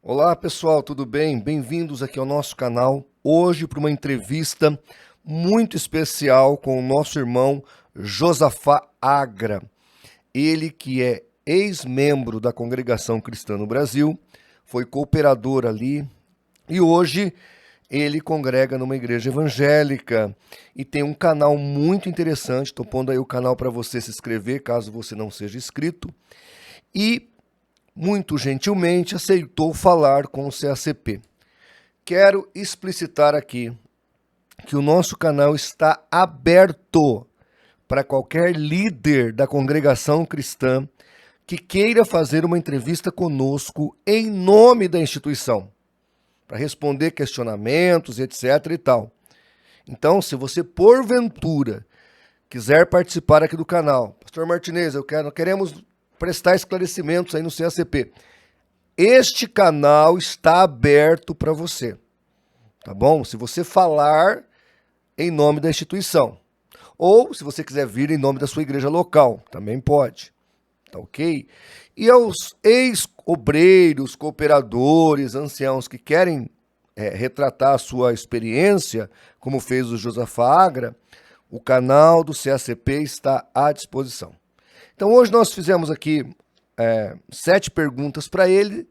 Olá pessoal, tudo bem? Bem-vindos aqui ao nosso canal. Hoje para uma entrevista muito especial com o nosso irmão Josafá Agra. Ele que é ex-membro da Congregação Cristã no Brasil, foi cooperador ali e hoje ele congrega numa igreja evangélica e tem um canal muito interessante. Estou pondo aí o canal para você se inscrever, caso você não seja inscrito. E muito gentilmente aceitou falar com o CACP. Quero explicitar aqui que o nosso canal está aberto para qualquer líder da congregação cristã que queira fazer uma entrevista conosco em nome da instituição, para responder questionamentos, etc. e tal. Então, se você porventura quiser participar aqui do canal, Pastor Martinez, queremos prestar esclarecimentos aí no CACP. Este canal está aberto para você, tá bom? Se você falar em nome da instituição, ou se você quiser vir em nome da sua igreja local, também pode, tá ok? E aos ex-obreiros, cooperadores, anciãos que querem retratar a sua experiência, como fez o Josafá Agra, o canal do CACP está à disposição. Então hoje nós fizemos aqui 7 perguntas para ele,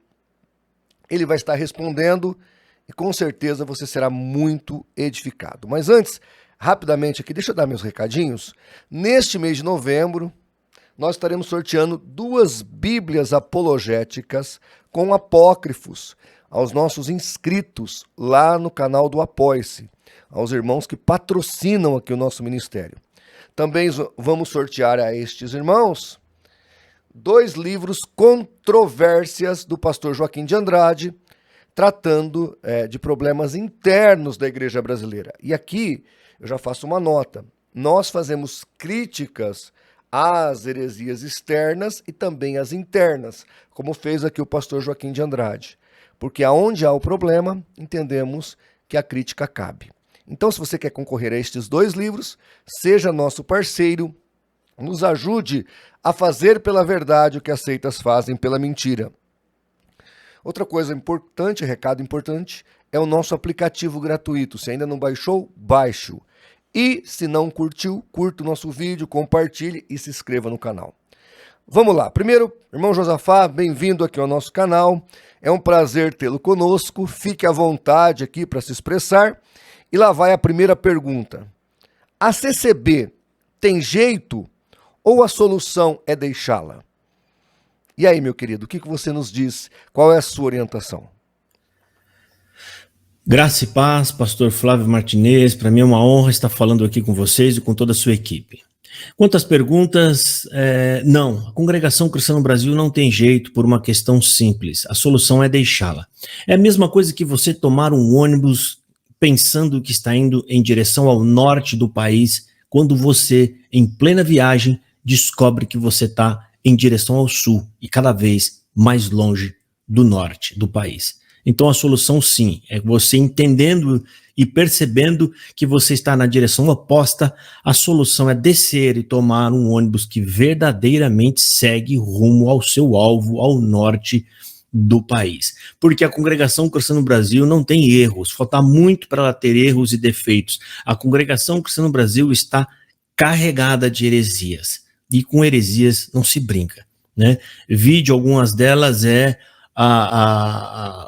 ele vai estar respondendo e com certeza você será muito edificado. Mas antes, rapidamente aqui, deixa eu dar meus recadinhos. Neste mês de novembro, nós estaremos sorteando 2 Bíblias apologéticas com apócrifos aos nossos inscritos lá no canal do Apoie-se, aos irmãos que patrocinam aqui o nosso ministério. Também vamos sortear a estes irmãos 2 livros Controvérsias do pastor Joaquim de Andrade, tratando de problemas internos da igreja brasileira. E aqui eu já faço uma nota. Nós fazemos críticas às heresias externas e também às internas, como fez aqui o pastor Joaquim de Andrade. Porque aonde há o problema, entendemos que a crítica cabe. Então, se você quer concorrer a estes 2 livros, seja nosso parceiro, nos ajude a fazer pela verdade o que as seitas fazem pela mentira. Outra coisa importante, recado importante, é o nosso aplicativo gratuito. Se ainda não baixou, baixe-o. E se não curtiu, curta o nosso vídeo, compartilhe e se inscreva no canal. Vamos lá. Primeiro, irmão Josafá, bem-vindo aqui ao nosso canal. É um prazer tê-lo conosco. Fique à vontade aqui para se expressar. E lá vai a primeira pergunta. A CCB tem jeito ou a solução é deixá-la? E aí, meu querido, o que você nos diz? Qual é a sua orientação? Graça e paz, pastor Flávio Martinez. Para mim é uma honra estar falando aqui com vocês e com toda a sua equipe. Quanto às perguntas, não, a Congregação Cristã no Brasil não tem jeito por uma questão simples. A solução é deixá-la. É a mesma coisa que você tomar um ônibus pensando que está indo em direção ao norte do país, quando você, em plena viagem, descobre que você está em direção ao sul e cada vez mais longe do norte do país. Então a solução sim, é você entendendo e percebendo que você está na direção oposta. A solução é descer e tomar um ônibus que verdadeiramente segue rumo ao seu alvo, ao norte do país. Porque a Congregação Cristã no Brasil não tem erros, falta muito para ela ter erros e defeitos. A Congregação Cristã no Brasil está carregada de heresias. E com heresias não se brinca, né? Vide algumas delas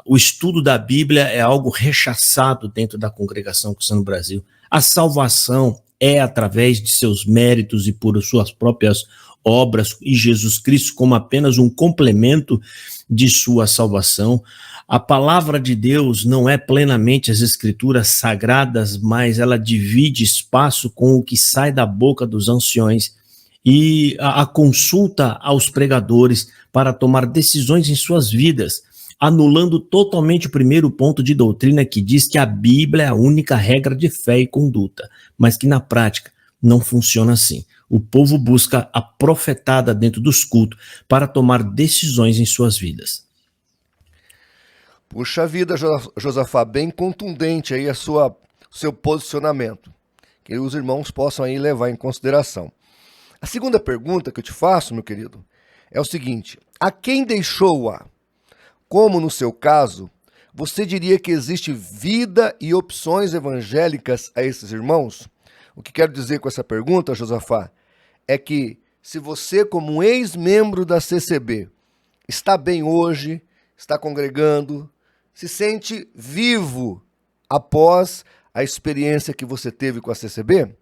o estudo da Bíblia é algo rechaçado dentro da Congregação Cristã no Brasil. A salvação é através de seus méritos e por suas próprias obras, e Jesus Cristo como apenas um complemento de sua salvação. A palavra de Deus não é plenamente as escrituras sagradas, mas ela divide espaço com o que sai da boca dos anciões e a consulta aos pregadores para tomar decisões em suas vidas, anulando totalmente o primeiro ponto de doutrina que diz que a Bíblia é a única regra de fé e conduta, mas que na prática não funciona assim. O povo busca a profetada dentro dos cultos para tomar decisões em suas vidas. Puxa vida, Josafá, bem contundente aí o seu posicionamento, que os irmãos possam aí levar em consideração. A segunda pergunta que eu te faço, meu querido, é o seguinte: a quem deixou-a? Como no seu caso, você diria que existe vida e opções evangélicas a esses irmãos? O que quero dizer com essa pergunta, Josafá, é que se você, como um ex-membro da CCB, está bem hoje, está congregando, se sente vivo após a experiência que você teve com a CCB?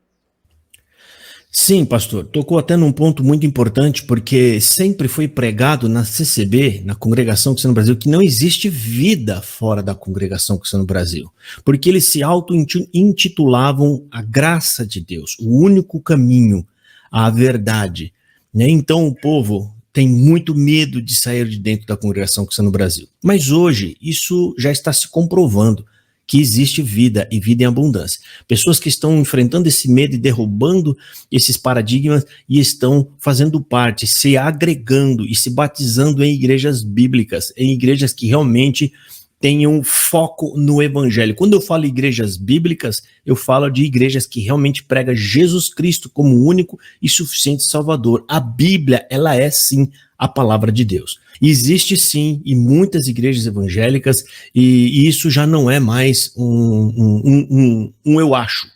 Sim, pastor, tocou até num ponto muito importante, porque sempre foi pregado na CCB, na Congregação Cristã no Brasil, que não existe vida fora da Congregação Cristã no Brasil, porque eles se auto-intitulavam a graça de Deus, o único caminho, a verdade, né? Então o povo tem muito medo de sair de dentro da Congregação Cristã no Brasil. Mas hoje isso já está se comprovando, que existe vida e vida em abundância. Pessoas que estão enfrentando esse medo e derrubando esses paradigmas e estão fazendo parte, se agregando e se batizando em igrejas bíblicas, em igrejas que realmente tenham foco no evangelho. Quando eu falo igrejas bíblicas, eu falo de igrejas que realmente pregam Jesus Cristo como único e suficiente Salvador. A Bíblia, ela é sim a palavra de Deus. Existe sim, e muitas igrejas evangélicas, e isso já não é mais um eu acho,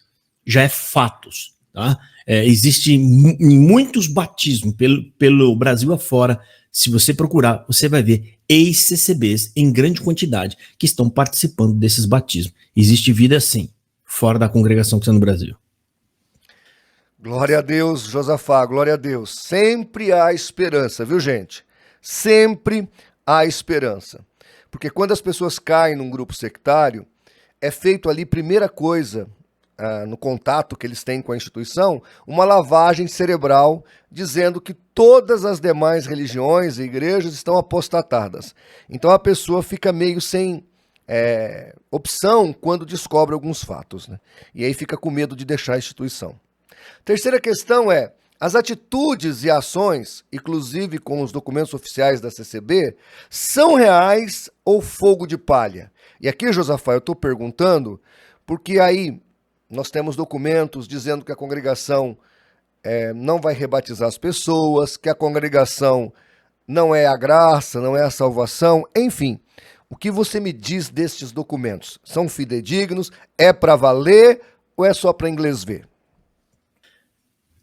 já é fatos, tá? Existe muitos batismos pelo Brasil afora. Se você procurar, você vai ver ex-CCBs em grande quantidade que estão participando desses batismos. Existe vida sim, fora da congregação cristã no Brasil. Glória a Deus, Josafá, glória a Deus. Sempre há esperança, viu, gente? Sempre há esperança. Porque quando as pessoas caem num grupo sectário, é feito ali, primeira coisa, no contato que eles têm com a instituição, uma lavagem cerebral dizendo que todas as demais religiões e igrejas estão apostatadas. Então a pessoa fica meio sem opção quando descobre alguns fatos, né? E aí fica com medo de deixar a instituição. Terceira questão é: as atitudes e ações, inclusive com os documentos oficiais da CCB, são reais ou fogo de palha? E aqui, Josafá, eu estou perguntando porque aí nós temos documentos dizendo que a congregação não vai rebatizar as pessoas, que a congregação não é a graça, não é a salvação, enfim. O que você me diz destes documentos? São fidedignos? É para valer ou é só para inglês ver?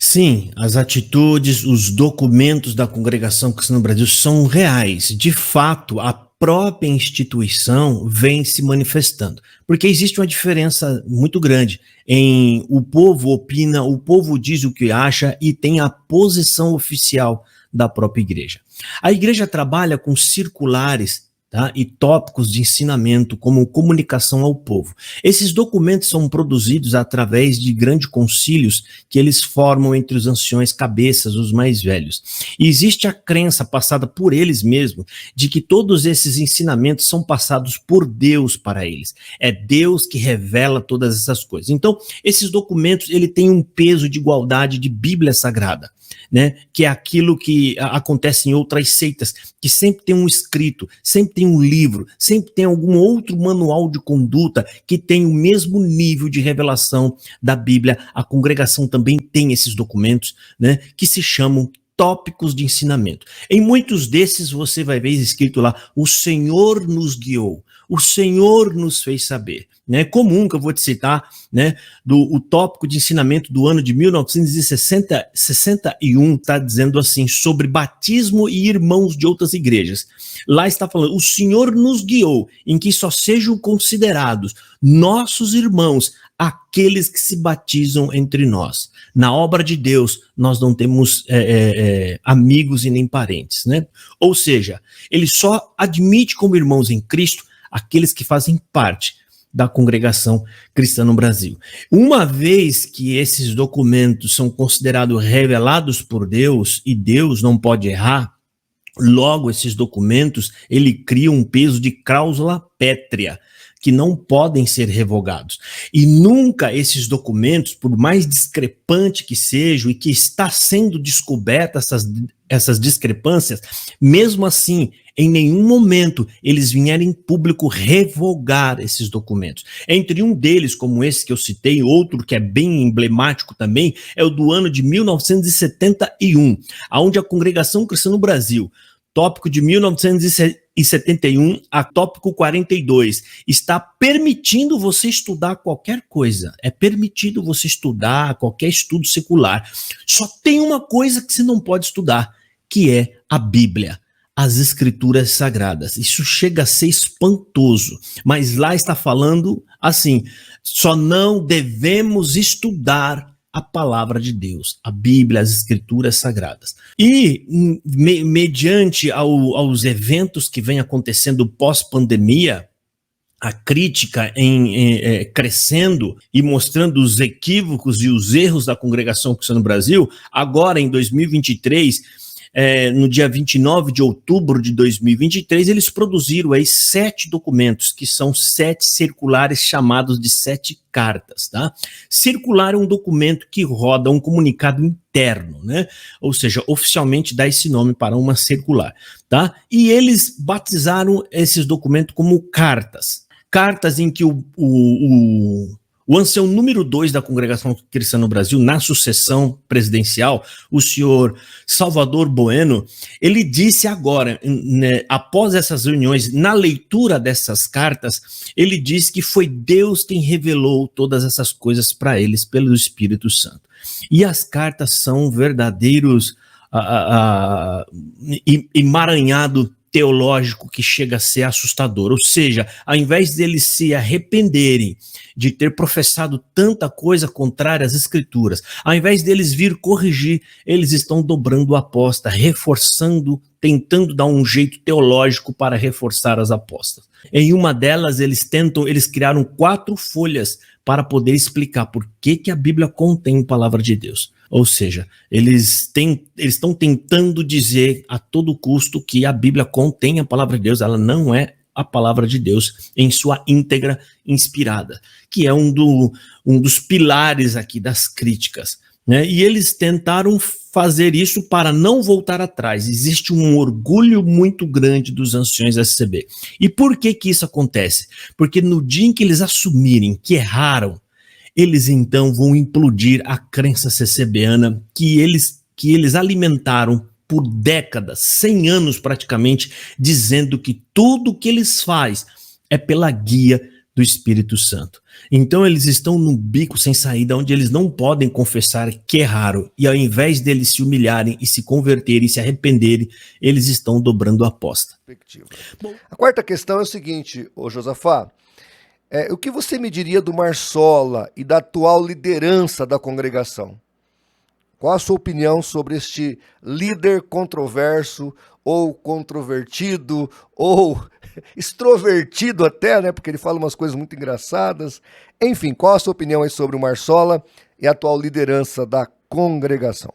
Sim, as atitudes, os documentos da Congregação Cristã no Brasil são reais. De fato, a própria instituição vem se manifestando. Porque existe uma diferença muito grande em o povo opina, o povo diz o que acha e tem a posição oficial da própria igreja. A igreja trabalha com circulares, tá, e tópicos de ensinamento como comunicação ao povo. Esses documentos são produzidos através de grandes concílios que eles formam entre os anciões cabeças, os mais velhos. E existe a crença passada por eles mesmos de que todos esses ensinamentos são passados por Deus para eles. É Deus que revela todas essas coisas. Então, esses documentos ele tem um peso de igualdade de Bíblia Sagrada, né, que é aquilo que acontece em outras seitas, que sempre tem um escrito, sempre tem um livro, sempre tem algum outro manual de conduta que tem o mesmo nível de revelação da Bíblia. A congregação também tem esses documentos, né, que se chamam tópicos de ensinamento. Em muitos desses você vai ver escrito lá: o Senhor nos guiou, o Senhor nos fez saber. É comum que eu vou te citar, né, o tópico de ensinamento do ano de 1961, está dizendo assim, sobre batismo e irmãos de outras igrejas. Lá está falando: o Senhor nos guiou em que só sejam considerados nossos irmãos aqueles que se batizam entre nós. Na obra de Deus, nós não temos amigos e nem parentes, né? Ou seja, ele só admite como irmãos em Cristo aqueles que fazem parte da congregação cristã no Brasil. Uma vez que esses documentos são considerados revelados por Deus, e Deus não pode errar, logo esses documentos, ele cria um peso de cláusula pétrea, que não podem ser revogados. E nunca esses documentos, por mais discrepante que sejam e que está sendo descoberta essas discrepâncias, mesmo assim, em nenhum momento eles vieram em público revogar esses documentos. Entre um deles, como esse que eu citei, outro que é bem emblemático também, é o do ano de 1971, onde a Congregação Cristã no Brasil, tópico de 1971 a tópico 42, está permitindo você estudar qualquer coisa. É permitido você estudar qualquer estudo secular. Só tem uma coisa que você não pode estudar, que é a Bíblia, as Escrituras Sagradas. Isso chega a ser espantoso, mas lá está falando assim, só não devemos estudar a palavra de Deus, a Bíblia, as Escrituras Sagradas. E, mediante aos eventos que vêm acontecendo pós-pandemia, a crítica crescendo e mostrando os equívocos e os erros da Congregação Cristã no Brasil, agora em 2023, no dia 29 de outubro de 2023, eles produziram aí 7 documentos, que são 7 circulares chamados de 7 cartas, tá? Circular é um documento que roda um comunicado interno, né? Ou seja, oficialmente dá esse nome para uma circular, tá? E eles batizaram esses documentos como cartas. Cartas em que o ancião número 2 da Congregação Cristã no Brasil, na sucessão presidencial, o senhor Salvador Bueno, ele disse agora, né, após essas reuniões, na leitura dessas cartas, ele disse que foi Deus quem revelou todas essas coisas para eles pelo Espírito Santo. E as cartas são verdadeiros emaranhado teológico que chega a ser assustador. Ou seja, ao invés deles se arrependerem de ter professado tanta coisa contrária às Escrituras, ao invés deles vir corrigir, eles estão dobrando a aposta, reforçando, tentando dar um jeito teológico para reforçar as apostas. Em uma delas, eles criaram 4 folhas para poder explicar por que a Bíblia contém a palavra de Deus. Ou seja, eles estão tentando dizer a todo custo que a Bíblia contém a palavra de Deus, ela não é a palavra de Deus em sua íntegra inspirada, que é um dos pilares aqui das críticas, né? E eles tentaram fazer isso para não voltar atrás. Existe um orgulho muito grande dos anciões da SCB. E por que isso acontece? Porque no dia em que eles assumirem que erraram, eles então vão implodir a crença CCBana que eles alimentaram por décadas, 100 anos praticamente, dizendo que tudo o que eles fazem é pela guia do Espírito Santo. Então eles estão num bico sem saída, onde eles não podem confessar que erraram, e ao invés deles se humilharem e se converterem e se arrependerem, eles estão dobrando a aposta. A quarta questão é o seguinte, Josafá, o que você me diria do Marsola e da atual liderança da congregação? Qual a sua opinião sobre este líder controverso, ou controvertido, ou extrovertido até, né? Porque ele fala umas coisas muito engraçadas. Enfim, qual a sua opinião aí sobre o Marsola e a atual liderança da congregação?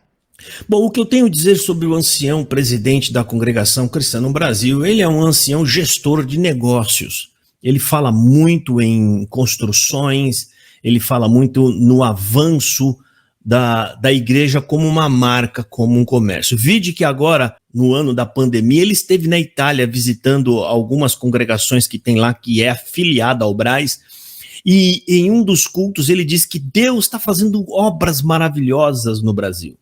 Bom, o que eu tenho a dizer sobre o ancião presidente da Congregação Cristã no Brasil, ele é um ancião gestor de negócios. Ele fala muito em construções, ele fala muito no avanço da igreja como uma marca, como um comércio. Vide que agora, no ano da pandemia, ele esteve na Itália visitando algumas congregações que tem lá, que é afiliada ao Braz, e em um dos cultos ele diz que Deus está fazendo obras maravilhosas no Brasil.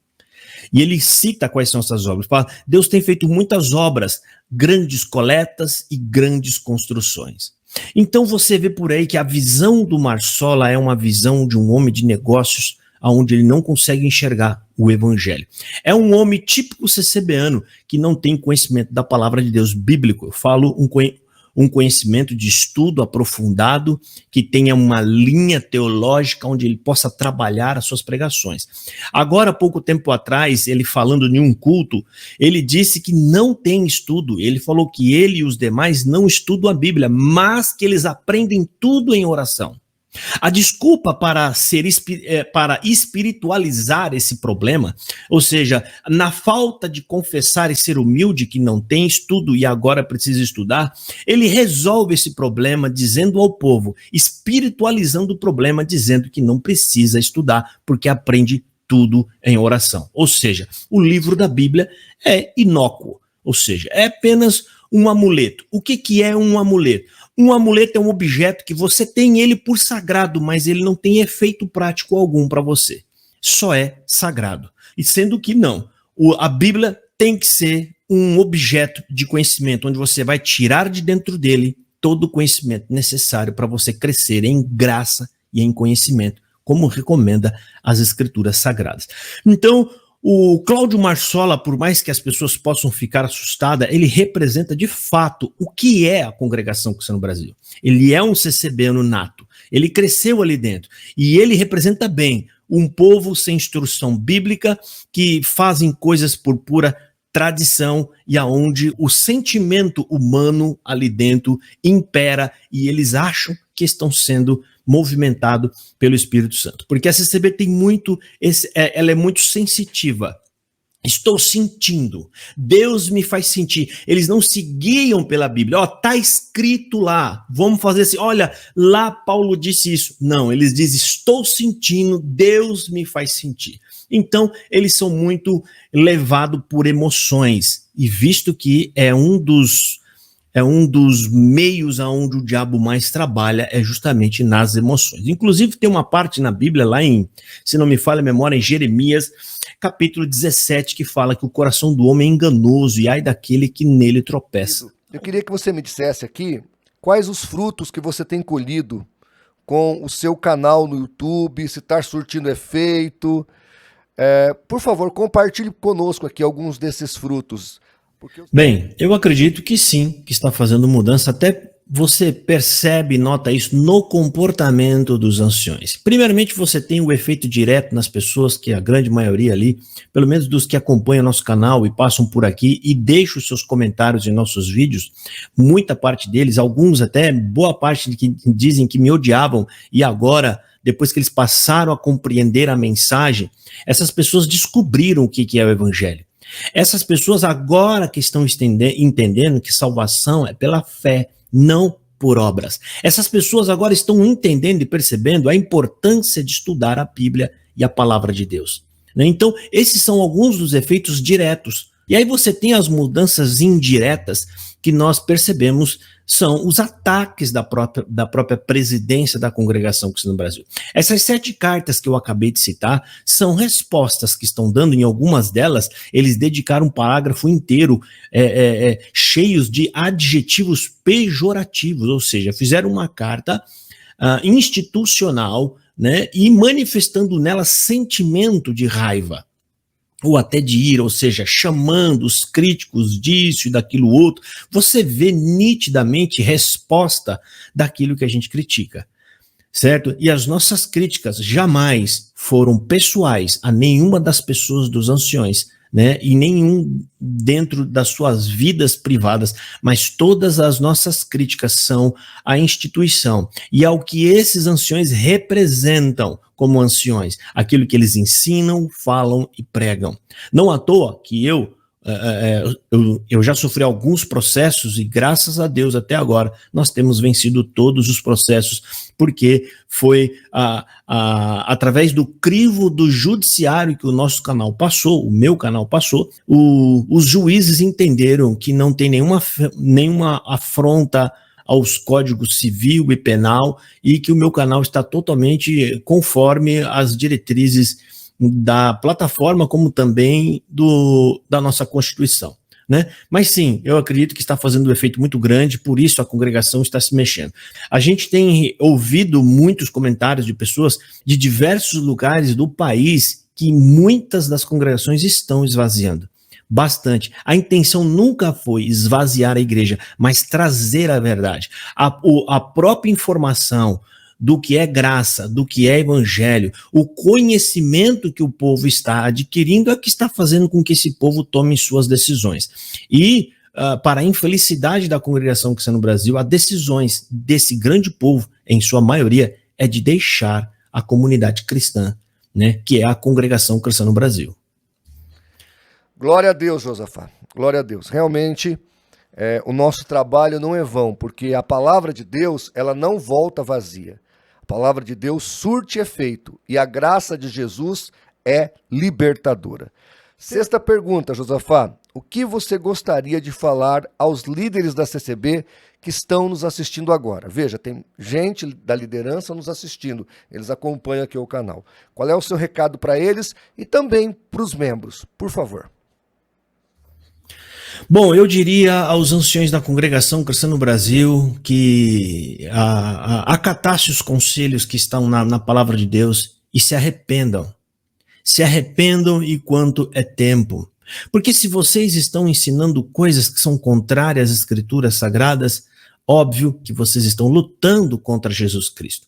E ele cita quais são essas obras. Fala, Deus tem feito muitas obras, grandes coletas e grandes construções. Então você vê por aí que a visão do Marsola é uma visão de um homem de negócios onde ele não consegue enxergar o evangelho. É um homem típico CCBano que não tem conhecimento da palavra de Deus bíblico. Eu falo um conhecimento de estudo aprofundado, que tenha uma linha teológica onde ele possa trabalhar as suas pregações. Agora, há pouco tempo atrás, ele falando em um culto, ele disse que não tem estudo. Ele falou que ele e os demais não estudam a Bíblia, mas que eles aprendem tudo em oração. A desculpa para para espiritualizar esse problema, ou seja, na falta de confessar e ser humilde que não tem estudo e agora precisa estudar, ele resolve esse problema dizendo ao povo, espiritualizando o problema, dizendo que não precisa estudar porque aprende tudo em oração. Ou seja, o livro da Bíblia é inócuo, ou seja, é apenas um amuleto. O que é um amuleto? Um amuleto é um objeto que você tem ele por sagrado, mas ele não tem efeito prático algum para você. Só é sagrado. E sendo que não, a Bíblia tem que ser um objeto de conhecimento, onde você vai tirar de dentro dele todo o conhecimento necessário para você crescer em graça e em conhecimento, como recomenda as Escrituras Sagradas. Então, o Cláudio Marsola, por mais que as pessoas possam ficar assustadas, ele representa de fato o que é a Congregação Cristã no Brasil. Ele é um CCBano nato, ele cresceu ali dentro e ele representa bem um povo sem instrução bíblica que fazem coisas por pura tradição e aonde o sentimento humano ali dentro impera e eles acham que estão sendo movimentado pelo Espírito Santo. Porque a CCB tem muito, ela é muito sensitiva. Estou sentindo, Deus me faz sentir. Eles não se guiam pela Bíblia. Ó, tá escrito lá. Vamos fazer assim. Olha, lá Paulo disse isso. Não, eles dizem, estou sentindo, Deus me faz sentir. Então, eles são muito levados por emoções. E visto que é um dos meios aonde o diabo mais trabalha é justamente nas emoções. Inclusive tem uma parte na Bíblia lá em, se não me falha a memória, em Jeremias, capítulo 17, que fala que o coração do homem é enganoso e ai daquele que nele tropeça. Eu queria que você me dissesse aqui quais os frutos que você tem colhido com o seu canal no YouTube, se está surtindo efeito. Por favor, compartilhe conosco aqui alguns desses frutos. Bem, eu acredito que sim, que está fazendo mudança, até você percebe, nota isso no comportamento dos anciões. Primeiramente, você tem o efeito direto nas pessoas, que a grande maioria ali, pelo menos dos que acompanham nosso canal e passam por aqui e deixam os seus comentários em nossos vídeos, muita parte deles, alguns até, boa parte de que dizem que me odiavam e agora, depois que eles passaram a compreender a mensagem, essas pessoas descobriram o que é o Evangelho. Essas pessoas agora que estão entendendo que salvação é pela fé, não por obras. Essas pessoas agora estão entendendo e percebendo a importância de estudar a Bíblia e a palavra de Deus. Então, esses são alguns dos efeitos diretos. E aí você tem as mudanças indiretas que nós percebemos são os ataques da própria presidência da Congregação Cristã no Brasil. Essas 7 cartas que eu acabei de citar são respostas que estão dando, em algumas delas, eles dedicaram um parágrafo inteiro cheios de adjetivos pejorativos, ou seja, fizeram uma carta institucional, né, e manifestando nela sentimento de raiva, ou até de ira, ou seja, chamando os críticos disso e daquilo outro. Você vê nitidamente resposta daquilo que a gente critica, certo? E as nossas críticas jamais foram pessoais a nenhuma das pessoas dos anciões, né? E nenhum dentro das suas vidas privadas, mas todas as nossas críticas são à instituição e ao que esses anciões representam como anciões, aquilo que eles ensinam, falam e pregam. Não à toa que eu já sofri alguns processos e graças a Deus até agora nós temos vencido todos os processos, porque foi através do crivo do judiciário que o nosso canal passou, o meu canal passou, os juízes entenderam que não tem nenhuma afronta aos códigos civil e penal e que o meu canal está totalmente conforme as diretrizes da plataforma, como também da nossa Constituição, né? Mas sim, eu acredito que está fazendo um efeito muito grande, por isso a congregação está se mexendo. A gente tem ouvido muitos comentários de pessoas de diversos lugares do país que muitas das congregações estão esvaziando. Bastante. A intenção nunca foi esvaziar a igreja, mas trazer a verdade. A própria informação do que é graça, do que é evangelho, o conhecimento que o povo está adquirindo é que está fazendo com que esse povo tome suas decisões. E, para a infelicidade da Congregação Cristã no Brasil, as decisões desse grande povo, em sua maioria, é de deixar a comunidade cristã, né, que é a Congregação Cristã no Brasil. Glória a Deus, Josafá. Glória a Deus. Realmente, o nosso trabalho não é vão, porque a palavra de Deus, ela não volta vazia. A palavra de Deus surte efeito e a graça de Jesus é libertadora. Sexta pergunta, Josafá. O que você gostaria de falar aos líderes da CCB que estão nos assistindo agora? Veja, tem gente da liderança nos assistindo. Eles acompanham aqui o canal. Qual é o seu recado para eles e também para os membros? Por favor. Bom, eu diria aos anciões da Congregação Cristã no Brasil que acatasse os conselhos que estão na palavra de Deus e se arrependam. Se arrependam enquanto é tempo. Porque se vocês estão ensinando coisas que são contrárias às Escrituras Sagradas, óbvio que vocês estão lutando contra Jesus Cristo,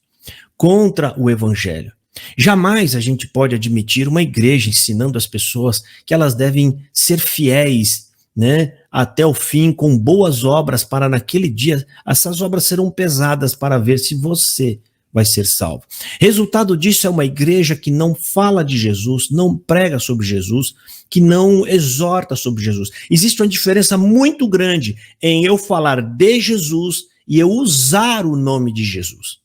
contra o Evangelho. Jamais a gente pode admitir uma igreja ensinando as pessoas que elas devem ser fiéis, né, até o fim, com boas obras, para naquele dia, essas obras serão pesadas para ver se você vai ser salvo. Resultado disso é uma igreja que não fala de Jesus, não prega sobre Jesus, que não exorta sobre Jesus. Existe uma diferença muito grande em eu falar de Jesus e eu usar o nome de Jesus.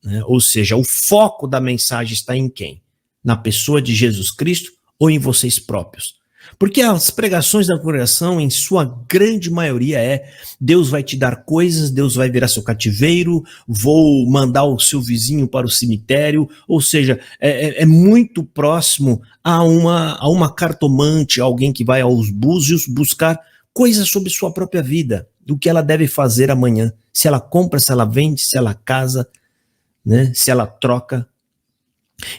Né? Ou seja, o foco da mensagem está em quem? Na pessoa de Jesus Cristo ou em vocês próprios? Porque as pregações da congregação, em sua grande maioria, Deus vai te dar coisas, Deus vai virar seu cativeiro, vou mandar o seu vizinho para o cemitério, ou seja, é muito próximo a uma cartomante, alguém que vai aos búzios buscar coisas sobre sua própria vida, do que ela deve fazer amanhã, se ela compra, se ela vende, se ela casa, né, se ela troca.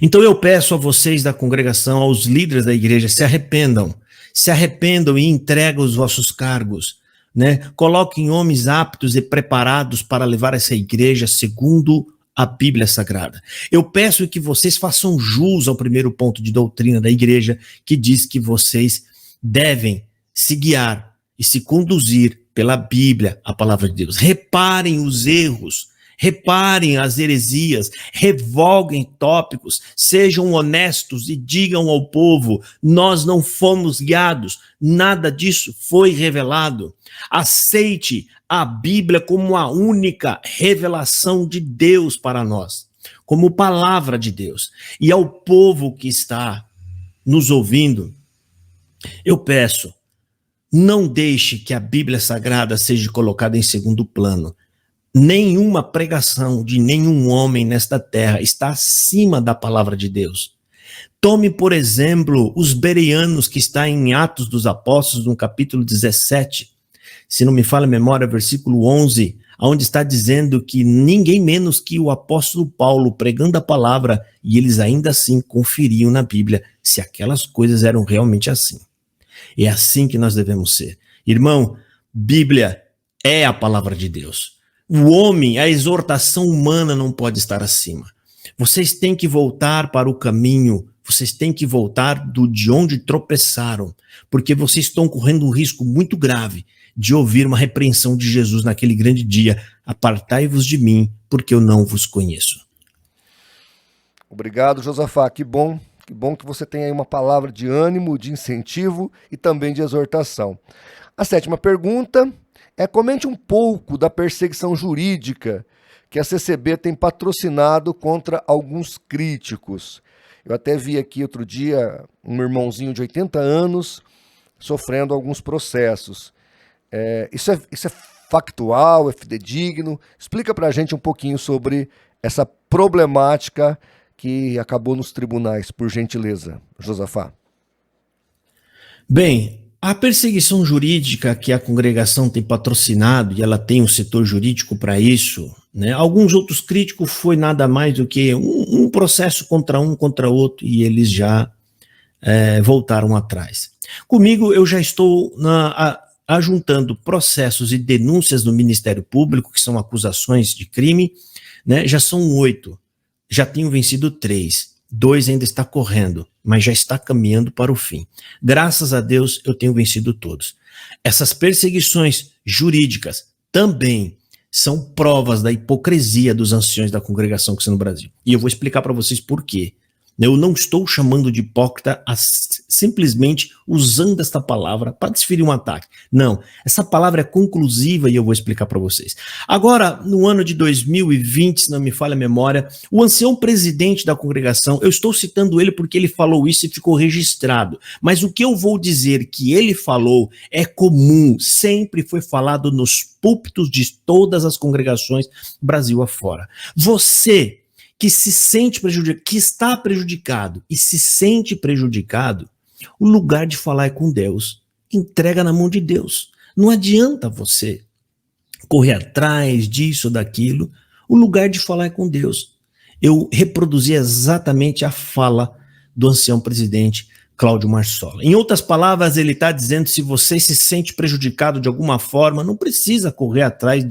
Então eu peço a vocês da congregação, aos líderes da igreja, se arrependam e entreguem os vossos cargos, né? Coloquem homens aptos e preparados para levar essa igreja segundo a Bíblia Sagrada. Eu peço que vocês façam jus ao primeiro ponto de doutrina da igreja, que diz que vocês devem se guiar e se conduzir pela Bíblia, a palavra de Deus. Reparem os erros, reparem as heresias, revoguem tópicos, sejam honestos e digam ao povo, nós não fomos guiados, nada disso foi revelado. Aceite a Bíblia como a única revelação de Deus para nós, como palavra de Deus. E ao povo que está nos ouvindo, eu peço, não deixe que a Bíblia Sagrada seja colocada em segundo plano. Nenhuma pregação de nenhum homem nesta terra está acima da palavra de Deus. Tome, por exemplo, os bereanos que está em Atos dos Apóstolos, no capítulo 17, se não me falha a memória, versículo 11, onde está dizendo que ninguém menos que o apóstolo Paulo pregando a palavra, e eles ainda assim conferiam na Bíblia se aquelas coisas eram realmente assim. É assim que nós devemos ser. Irmão, Bíblia é a palavra de Deus. O homem, a exortação humana não pode estar acima. Vocês têm que voltar para o caminho, vocês têm que voltar de onde tropeçaram, porque vocês estão correndo um risco muito grave de ouvir uma repreensão de Jesus naquele grande dia. Apartai-vos de mim, porque eu não vos conheço. Obrigado, Josafá. Que bom que você tem aí uma palavra de ânimo, de incentivo e também de exortação. A sétima pergunta comente um pouco da perseguição jurídica que a CCB tem patrocinado contra alguns críticos. Eu até vi aqui outro dia um irmãozinho de 80 anos sofrendo alguns processos. Isso é factual, é fidedigno? Explica pra gente um pouquinho sobre essa problemática que acabou nos tribunais, por gentileza, Josafá. Bem, a perseguição jurídica que a congregação tem patrocinado, e ela tem um setor jurídico para isso, né? Alguns outros críticos foi nada mais do que um processo contra um, contra outro, e eles já voltaram atrás. Comigo, eu já estou ajuntando processos e denúncias do Ministério Público, que são acusações de crime, né? Já são 8, já tenho vencido 3. 2 ainda está correndo, mas já está caminhando para o fim. Graças a Deus, eu tenho vencido todos. Essas perseguições jurídicas também são provas da hipocrisia dos anciões da congregação cristã no Brasil. E eu vou explicar para vocês por quê. Eu não estou chamando de hipócrita simplesmente usando esta palavra para desferir um ataque. Não, essa palavra é conclusiva e eu vou explicar para vocês. Agora, no ano de 2020, se não me falha a memória, o ancião presidente da congregação, eu estou citando ele porque ele falou isso e ficou registrado, mas o que eu vou dizer que ele falou é comum, sempre foi falado nos púlpitos de todas as congregações Brasil afora. Você que se sente prejudicado, que está prejudicado e se sente prejudicado, o lugar de falar é com Deus. Entrega na mão de Deus. Não adianta você correr atrás disso ou daquilo. O lugar de falar é com Deus. Eu reproduzi exatamente a fala do ancião presidente Cláudio Marsola. Em outras palavras, ele está dizendo, se você se sente prejudicado de alguma forma, não precisa correr atrás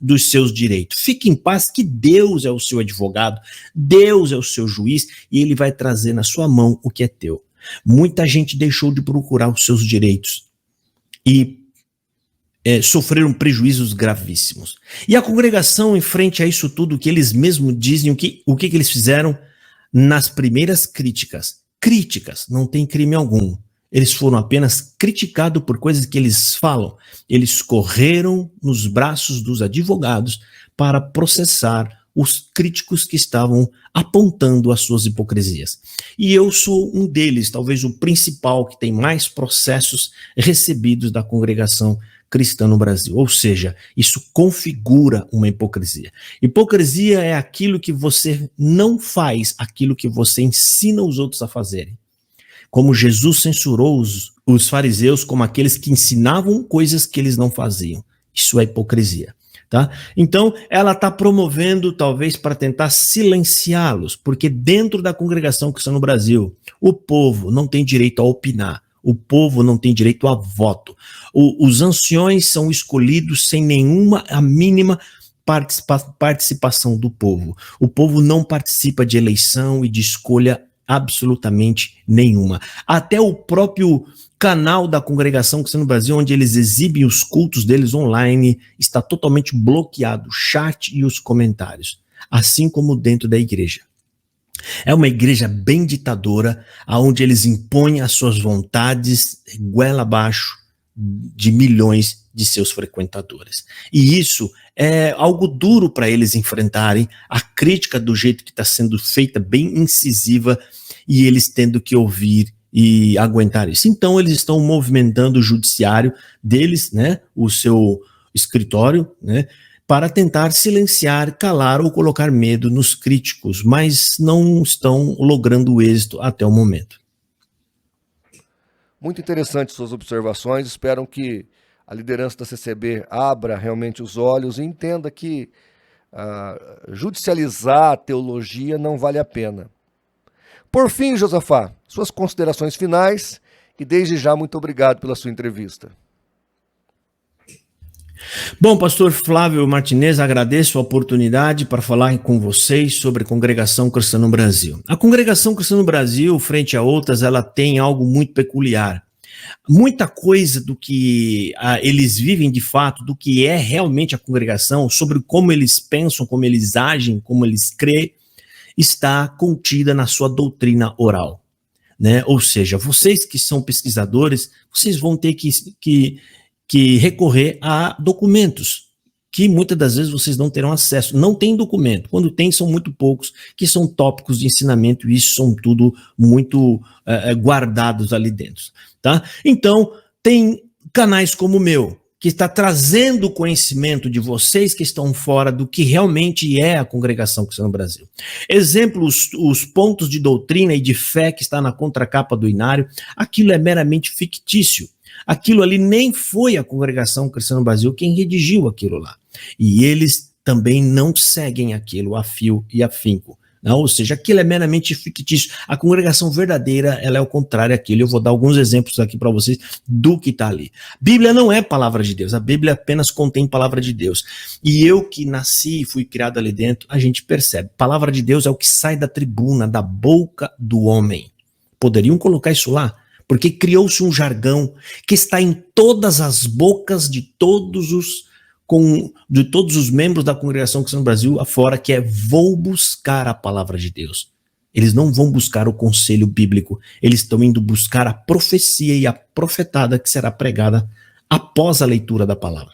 dos seus direitos. Fique em paz que Deus é o seu advogado, Deus é o seu juiz e ele vai trazer na sua mão o que é teu. Muita gente deixou de procurar os seus direitos e sofreram prejuízos gravíssimos. E a congregação, em frente a isso tudo, que eles mesmos dizem, o que eles fizeram nas primeiras críticas, não tem crime algum. Eles foram apenas criticados por coisas que eles falam. Eles correram nos braços dos advogados para processar os críticos que estavam apontando as suas hipocrisias. E eu sou um deles, talvez o principal, que tem mais processos recebidos da congregação cristã no Brasil. Ou seja, isso configura uma hipocrisia. Hipocrisia é aquilo que você não faz, aquilo que você ensina os outros a fazerem. Como Jesus censurou os fariseus como aqueles que ensinavam coisas que eles não faziam. Isso é hipocrisia. Tá? Então, ela está promovendo, talvez, para tentar silenciá-los, porque dentro da congregação cristã no Brasil, o povo não tem direito a opinar. O povo não tem direito a voto. Os anciões são escolhidos sem a mínima participação do povo. O povo não participa de eleição e de escolha absolutamente nenhuma. Até o próprio canal da congregação cristã no Brasil, onde eles exibem os cultos deles online, está totalmente bloqueado, o chat e os comentários, assim como dentro da igreja. É uma igreja bem ditadora, onde eles impõem as suas vontades goela abaixo de milhões de seus frequentadores. E isso é algo duro para eles enfrentarem, a crítica do jeito que está sendo feita, bem incisiva, e eles tendo que ouvir e aguentar isso. Então eles estão movimentando o judiciário deles, né, o seu escritório, né, para tentar silenciar, calar ou colocar medo nos críticos, mas não estão logrando êxito até o momento. Muito interessante suas observações, espero que a liderança da CCB abra realmente os olhos e entenda que judicializar a teologia não vale a pena. Por fim, Josafá, suas considerações finais e desde já muito obrigado pela sua entrevista. Bom, pastor Flávio Martinez, agradeço a oportunidade para falar com vocês sobre a congregação cristã no Brasil. A congregação cristã no Brasil, frente a outras, ela tem algo muito peculiar. Muita coisa do que eles vivem de fato, do que é realmente a congregação, sobre como eles pensam, como eles agem, como eles creem, está contida na sua doutrina oral, né? Ou seja, vocês que são pesquisadores, vocês vão ter que recorrer a documentos, que muitas das vezes vocês não terão acesso. Não tem documento. Quando tem, são muito poucos, que são tópicos de ensinamento, e isso são tudo muito guardados ali dentro. Tá? Então, tem canais como o meu, que está trazendo o conhecimento de vocês que estão fora do que realmente é a congregação cristã no Brasil. Exemplos, os pontos de doutrina e de fé que está na contracapa do Inário, aquilo é meramente fictício. Aquilo ali nem foi a congregação cristã no Brasil quem redigiu aquilo lá. E eles também não seguem aquilo a fio e afinco. Não? Ou seja, aquilo é meramente fictício. A congregação verdadeira, ela é o contrário daquilo. Eu vou dar alguns exemplos aqui para vocês do que está ali. Bíblia não é palavra de Deus. A Bíblia apenas contém palavra de Deus. E eu que nasci e fui criado ali dentro, a gente percebe. Palavra de Deus é o que sai da tribuna, da boca do homem. Poderiam colocar isso lá? Porque criou-se um jargão que está em todas as bocas de todos os de todos os membros da Congregação Cristã no Brasil afora, que é: vou buscar a palavra de Deus. Eles não vão buscar o conselho bíblico, eles estão indo buscar a profecia e a profetada que será pregada após a leitura da palavra.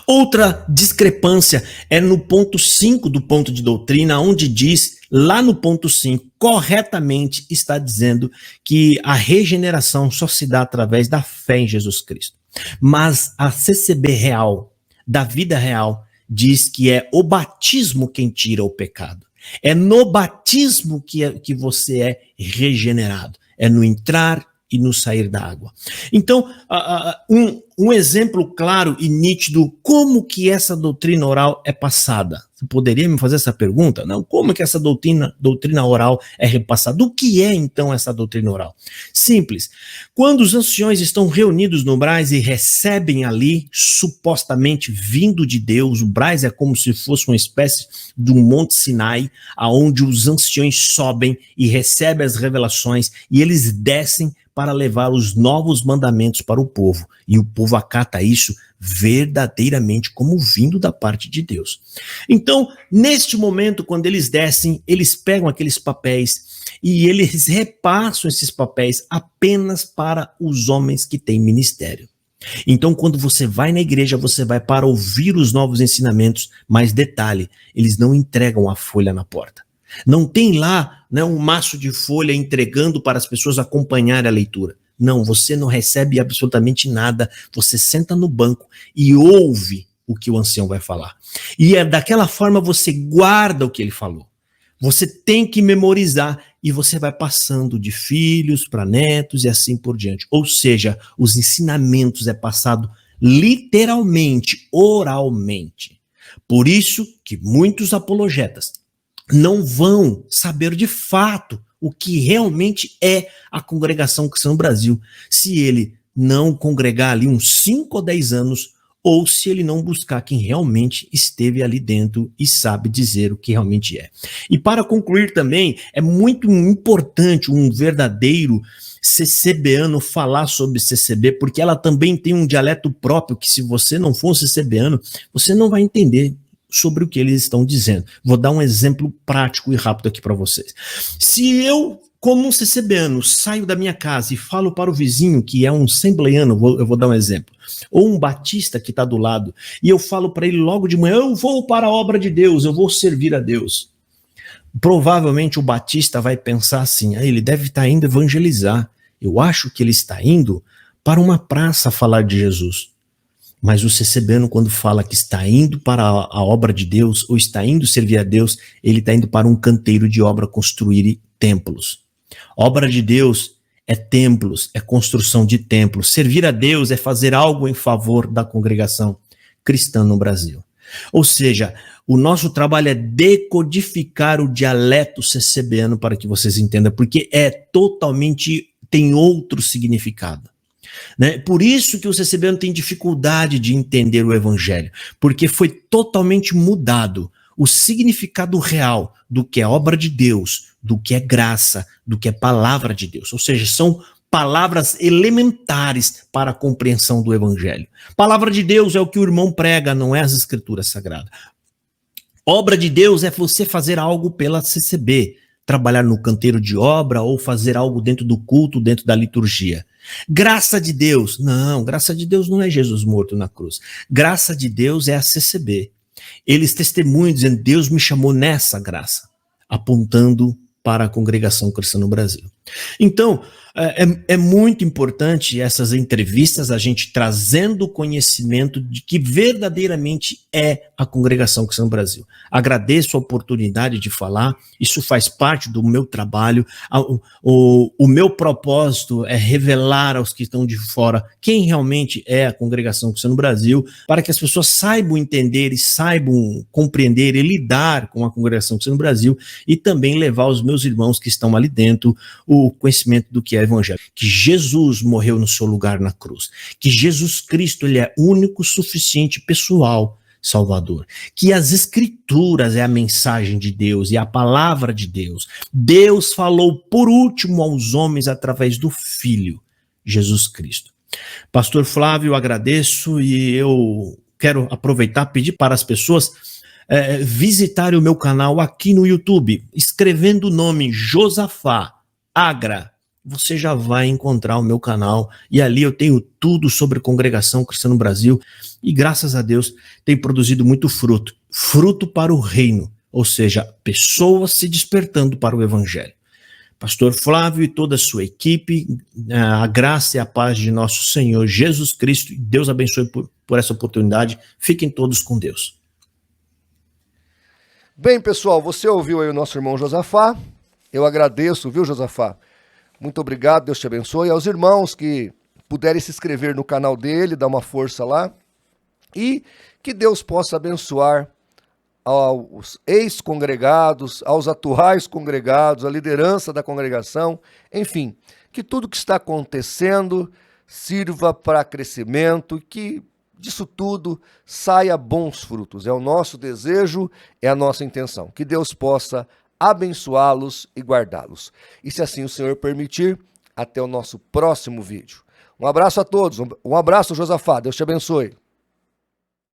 Outra discrepância é no ponto 5 do ponto de doutrina, onde diz, lá no ponto 5, corretamente está dizendo que a regeneração só se dá através da fé em Jesus Cristo. Mas a CCB real, da vida real, diz que é o batismo quem tira o pecado. É no batismo que você é regenerado. É no entrar e no sair da água. Então, um exemplo claro e nítido como que essa doutrina oral é passada. Você poderia me fazer essa pergunta? Não, como que essa doutrina oral é repassada? O que é, então, essa doutrina oral? Simples. Quando os anciões estão reunidos no Braz e recebem ali, supostamente vindo de Deus, o Braz é como se fosse uma espécie de um Monte Sinai, aonde os anciões sobem e recebem as revelações e eles descem para levar os novos mandamentos para o povo. E o povo acata isso verdadeiramente como vindo da parte de Deus. Então, neste momento, quando eles descem, eles pegam aqueles papéis e eles repassam esses papéis apenas para os homens que têm ministério. Então, quando você vai na igreja, você vai para ouvir os novos ensinamentos, mas detalhe, eles não entregam a folha na porta. Não tem lá, né, um maço de folha entregando para as pessoas acompanharem a leitura. Não, você não recebe absolutamente nada. Você senta no banco e ouve o que o ancião vai falar. E é daquela forma você guarda o que ele falou. Você tem que memorizar e você vai passando de filhos para netos e assim por diante. Ou seja, os ensinamentos é passado literalmente, oralmente. Por isso que muitos apologetas não vão saber de fato o que realmente é a Congregação Cristã no Brasil, se ele não congregar ali uns 5 ou 10 anos, ou se ele não buscar quem realmente esteve ali dentro e sabe dizer o que realmente é. E para concluir também, é muito importante um verdadeiro CCBano falar sobre CCB, porque ela também tem um dialeto próprio que, se você não for CCBano, você não vai entender sobre o que eles estão dizendo. Vou dar um exemplo prático e rápido aqui para vocês. Se eu, como um CCBano, saio da minha casa e falo para o vizinho que é um assembleiano, eu vou dar um exemplo, ou um batista que está do lado, e eu falo para ele logo de manhã: eu vou para a obra de Deus, eu vou servir a Deus. Provavelmente o batista vai pensar assim: ele deve estar indo evangelizar. Eu acho que ele está indo para uma praça falar de Jesus. Mas o CCBano, quando fala que está indo para a obra de Deus, ou está indo servir a Deus, ele está indo para um canteiro de obra construir templos. Obra de Deus é templos, é construção de templos. Servir a Deus é fazer algo em favor da congregação cristã no Brasil. Ou seja, o nosso trabalho é decodificar o dialeto CCBano para que vocês entendam, porque é totalmente, tem outro significado. Né? Por isso que o CCBano tem dificuldade de entender o evangelho, porque foi totalmente mudado o significado real do que é obra de Deus, do que é graça, do que é palavra de Deus. Ou seja, são palavras elementares para a compreensão do evangelho. Palavra de Deus é o que o irmão prega, não é as escrituras sagradas. Obra de Deus é você fazer algo pela CCB, trabalhar no canteiro de obra ou fazer algo dentro do culto, dentro da liturgia. Graça de Deus, não, graça de Deus não é Jesus morto na cruz. Graça de Deus é a CCB. Eles testemunham dizendo: Deus me chamou nessa graça, apontando para a Congregação Cristã no Brasil. Então, é muito importante essas entrevistas, a gente trazendo o conhecimento de que verdadeiramente é a Congregação Cristã no Brasil. Agradeço a oportunidade de falar, isso faz parte do meu trabalho. O meu propósito é revelar aos que estão de fora quem realmente é a Congregação Cristã no Brasil, para que as pessoas saibam entender e saibam compreender e lidar com a Congregação Cristã no Brasil, e também levar aos meus irmãos que estão ali dentro o conhecimento do que é evangelho, que Jesus morreu no seu lugar na cruz, que Jesus Cristo, ele é único, suficiente, pessoal, Salvador, que as escrituras é a mensagem de Deus e a palavra de Deus. Deus falou por último aos homens através do Filho, Jesus Cristo. Pastor Flávio, agradeço, e eu quero aproveitar e pedir para as pessoas visitarem o meu canal aqui no YouTube, escrevendo o nome Josafá Agra. Você já vai encontrar o meu canal e ali eu tenho tudo sobre Congregação Cristã no Brasil e graças a Deus tem produzido muito fruto para o reino, ou seja, pessoas se despertando para o evangelho. Pastor Flávio e toda a sua equipe, a graça e a paz de nosso Senhor Jesus Cristo, Deus abençoe por essa oportunidade, fiquem todos com Deus. Bem, pessoal, você ouviu aí o nosso irmão Josafá, eu agradeço, viu, Josafá? Muito obrigado, Deus te abençoe. Aos irmãos que puderem se inscrever no canal dele, dar uma força lá. E que Deus possa abençoar aos ex-congregados, aos atuais congregados, a liderança da congregação. Enfim, que tudo que está acontecendo sirva para crescimento, que disso tudo saia bons frutos. É o nosso desejo, é a nossa intenção. Que Deus possa abençoá-los e guardá-los. E se assim o Senhor permitir, até o nosso próximo vídeo. Um abraço a todos, um abraço, Josafá, Deus te abençoe.